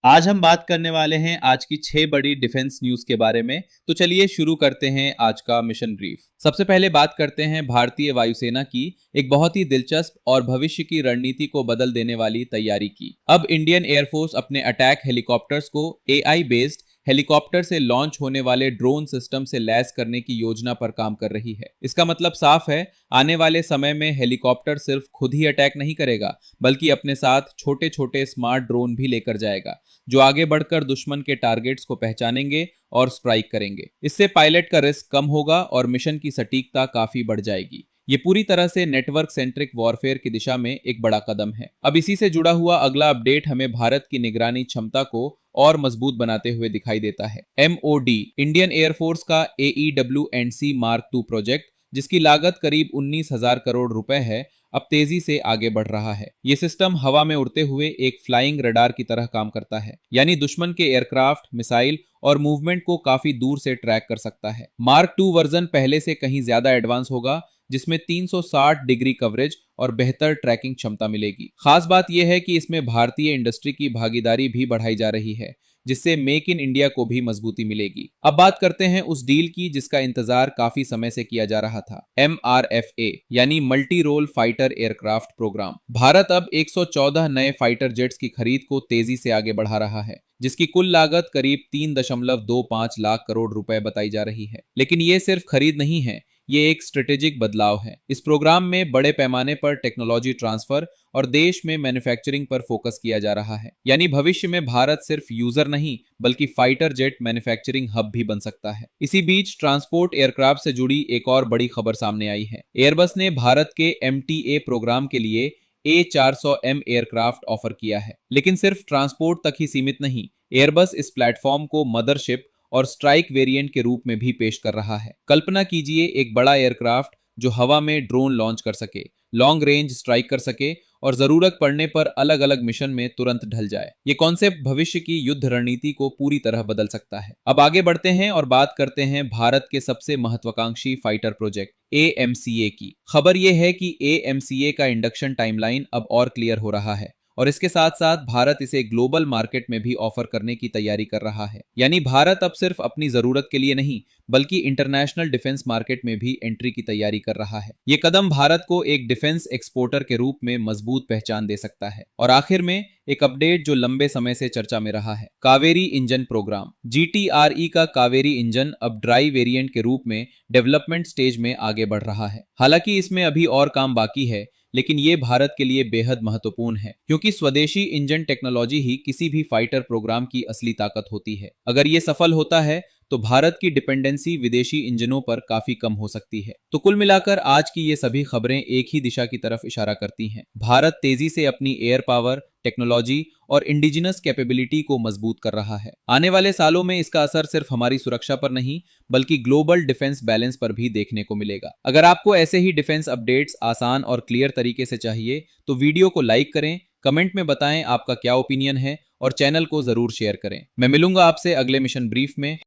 आज हम बात करने वाले हैं आज की 6 बड़ी डिफेंस न्यूज के बारे में। तो चलिए शुरू करते हैं आज का मिशन ब्रीफ। सबसे पहले बात करते हैं भारतीय वायुसेना की एक बहुत ही दिलचस्प और भविष्य की रणनीति को बदल देने वाली तैयारी की। अब इंडियन एयरफोर्स अपने अटैक हेलीकॉप्टर्स को एआई बेस्ड हेलीकॉप्टर से लॉन्च होने वाले ड्रोन सिस्टम से लैस करने की योजना पर काम कर रही है। इसका मतलब साफ है, आने वाले समय में हेलीकॉप्टर सिर्फ खुद ही अटैक नहीं करेगा, बल्कि अपने साथ छोटे छोटे स्मार्ट ड्रोन भी लेकर जाएगा, जो आगे बढ़कर दुश्मन के टारगेट्स को पहचानेंगे और स्ट्राइक करेंगे। इससे पायलट का रिस्क कम होगा और मिशन की सटीकता काफी बढ़ जाएगी। ये पूरी तरह से नेटवर्क सेंट्रिक वॉरफेयर की दिशा में एक बड़ा कदम है। अब इसी से जुड़ा हुआ अगला अपडेट हमें भारत की निगरानी क्षमता को और मजबूत बनाते हुए दिखाई देता है। एमओडी इंडियन एयरफोर्स का AEW&C मार्क 2 प्रोजेक्ट, जिसकी लागत करीब 19,000 करोड़ रुपए है, अब तेजी से आगे बढ़ रहा है। ये सिस्टम हवा में उड़ते हुए एक फ्लाइंग रडार की तरह काम करता है, यानी दुश्मन के एयरक्राफ्ट, मिसाइल और मूवमेंट को काफी दूर से ट्रैक कर सकता है। मार्क 2 वर्जन पहले से कहीं ज्यादा एडवांस होगा, जिसमें 360 डिग्री कवरेज और बेहतर ट्रैकिंग क्षमता मिलेगी। खास बात यह है कि इसमें भारतीय इंडस्ट्री की भागीदारी भी बढ़ाई जा रही है, जिससे मेक इन इंडिया को भी मजबूती मिलेगी। अब बात करते हैं उस डील की जिसका इंतजार काफी समय से किया जा रहा था, MRFA यानी multi role fighter aircraft program. Bharat अब 114 नए फाइटर जेट्स की खरीद को तेजी से आगे बढ़ा रहा है, जिसकी कुल लागत करीब 3.25 लाख करोड़ रुपए बताई जा रही है। लेकिन ये सिर्फ खरीद नहीं है, ये एक स्ट्रेटेजिक बदलाव है। इस प्रोग्राम में बड़े पैमाने पर टेक्नोलॉजी ट्रांसफर और देश में मैन्युफैक्चरिंग पर फोकस किया जा रहा है, यानी भविष्य में भारत सिर्फ यूजर नहीं बल्कि फाइटर जेट मैन्युफैक्चरिंग हब भी बन सकता है। इसी बीच ट्रांसपोर्ट एयरक्राफ्ट से जुड़ी एक और बड़ी खबर सामने आई है। एयरबस ने भारत के MTA प्रोग्राम के लिए A400M एयरक्राफ्ट ऑफर किया है, लेकिन सिर्फ ट्रांसपोर्ट तक ही सीमित नहीं। एयरबस इस प्लेटफॉर्म को मदरशिप और स्ट्राइक वेरिएंट के रूप में भी पेश कर रहा है। कल्पना कीजिए, एक बड़ा एयरक्राफ्ट जो हवा में ड्रोन लॉन्च कर सके, लॉन्ग रेंज स्ट्राइक कर सके और जरूरत पड़ने पर अलग अलग मिशन में तुरंत ढल जाए। ये कॉन्सेप्ट भविष्य की युद्ध रणनीति को पूरी तरह बदल सकता है। अब आगे बढ़ते हैं और बात करते हैं भारत के सबसे महत्वाकांक्षी फाइटर प्रोजेक्ट AMCA की। खबर यह है कि AMCA का इंडक्शन टाइमलाइन अब और क्लियर हो रहा है और इसके साथ साथ भारत इसे ग्लोबल मार्केट में भी ऑफर करने की तैयारी कर रहा है। यानी भारत अब सिर्फ अपनी जरूरत के लिए नहीं बल्कि इंटरनेशनल डिफेंस मार्केट में भी एंट्री की तैयारी कर रहा है। ये कदम भारत को एक डिफेंस एक्सपोर्टर के रूप में मजबूत पहचान दे सकता है। और आखिर में एक अपडेट जो लंबे समय से चर्चा में रहा है, कावेरी इंजन प्रोग्राम। GTRE का कावेरी इंजन अब ड्राई वेरिएंट के रूप में डेवलपमेंट स्टेज में आगे बढ़ रहा है। हालांकि इसमें अभी और काम बाकी है, लेकिन ये भारत के लिए बेहद महत्वपूर्ण है, क्योंकि स्वदेशी इंजन टेक्नोलॉजी ही किसी भी फाइटर प्रोग्राम की असली ताकत होती है। अगर ये सफल होता है तो भारत की डिपेंडेंसी विदेशी इंजनों पर काफी कम हो सकती है। तो कुल मिलाकर आज की ये सभी खबरें एक ही दिशा की तरफ इशारा करती हैं। भारत तेजी से अपनी एयर पावर, टेक्नोलॉजी और इंडिजिनस कैपेबिलिटी को मजबूत कर रहा है। आने वाले सालों में इसका असर सिर्फ हमारी सुरक्षा पर नहीं बल्कि ग्लोबल डिफेंस बैलेंस पर भी देखने को मिलेगा। अगर आपको ऐसे ही डिफेंस अपडेट्स आसान और क्लियर तरीके से चाहिए तो वीडियो को लाइक करें, कमेंट में बताएं आपका क्या ओपिनियन है और चैनल को जरूर शेयर करें। मैं मिलूंगा आपसे अगले मिशन ब्रीफ में।